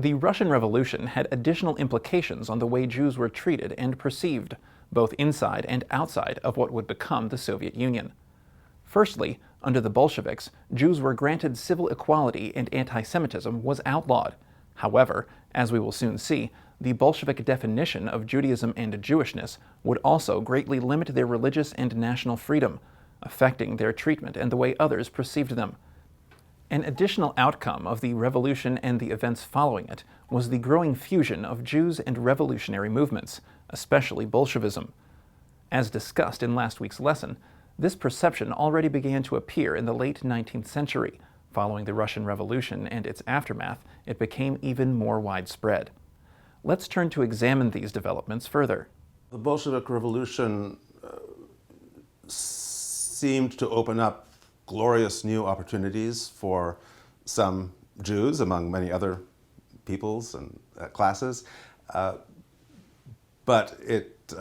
The Russian Revolution had additional implications on the way Jews were treated and perceived, both inside and outside of what would become the Soviet Union. Firstly, under the Bolsheviks, Jews were granted civil equality and anti-Semitism was outlawed. However, as we will soon see, the Bolshevik definition of Judaism and Jewishness would also greatly limit their religious and national freedom, affecting their treatment and the way others perceived them. An additional outcome of the revolution and the events following it was the growing fusion of Jews and revolutionary movements, especially Bolshevism. As discussed in last week's lesson, this perception already began to appear in the late 19th century. Following the Russian Revolution and its aftermath, it became even more widespread. Let's turn to examine these developments further. The Bolshevik Revolution seemed to open up glorious new opportunities for some Jews, among many other peoples and classes, but it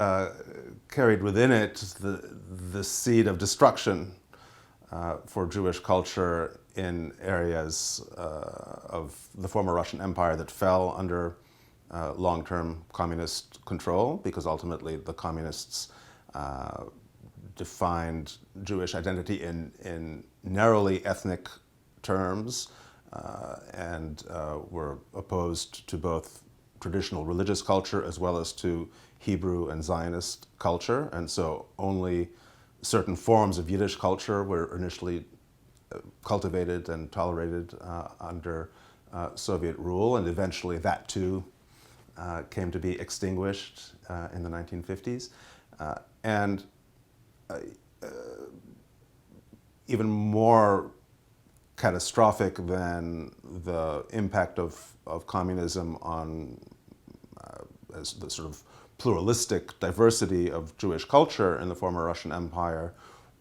carried within it the seed of destruction for Jewish culture in areas of the former Russian Empire that fell under long-term communist control, because ultimately the communists defined Jewish identity in narrowly ethnic terms and were opposed to both traditional religious culture as well as to Hebrew and Zionist culture, and so only certain forms of Yiddish culture were initially cultivated and tolerated under Soviet rule, and eventually that too came to be extinguished in the 1950s. And even more catastrophic than the impact of communism on as the sort of pluralistic diversity of Jewish culture in the former Russian Empire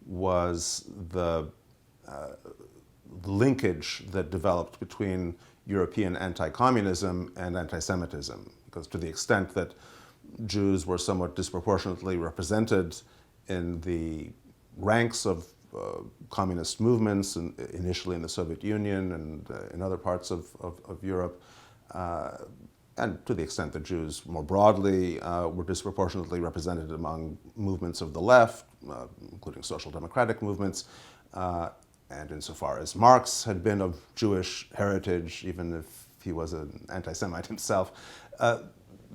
was the linkage that developed between European anti-communism and anti-Semitism, because to the extent that Jews were somewhat disproportionately represented in the ranks of communist movements, and initially in the Soviet Union and in other parts of Europe, and to the extent that Jews more broadly were disproportionately represented among movements of the left, including social democratic movements, and insofar as Marx had been of Jewish heritage, even if he was an anti-Semite himself,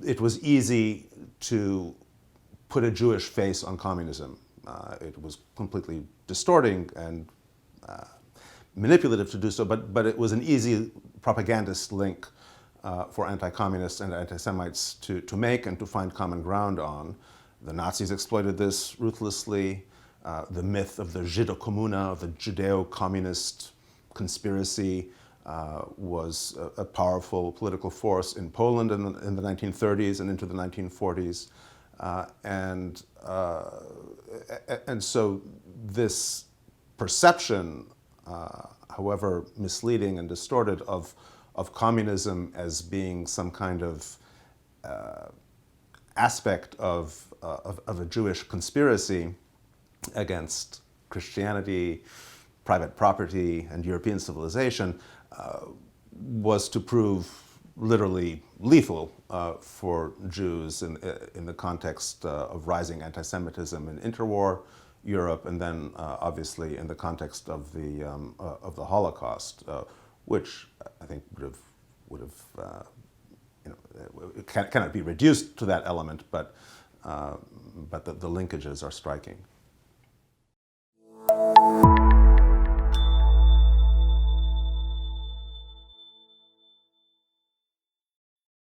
it was easy to put a Jewish face on communism. It was completely distorting and manipulative to do so, but it was an easy propagandist link for anti-communists and anti-Semites to make and to find common ground on. The Nazis exploited this ruthlessly. The myth of the Żydokomuna, the Judeo-Communist conspiracy, was a powerful political force in Poland in the 1930s and into the 1940s. And so this perception, however misleading and distorted, of communism as being some kind of aspect of a Jewish conspiracy against Christianity, private property, and European civilization, was to prove literally lethal for Jews in the context of rising anti-Semitism in interwar Europe, and then obviously in the context of the Holocaust, which I think would have it cannot be reduced to that element, but the linkages are striking.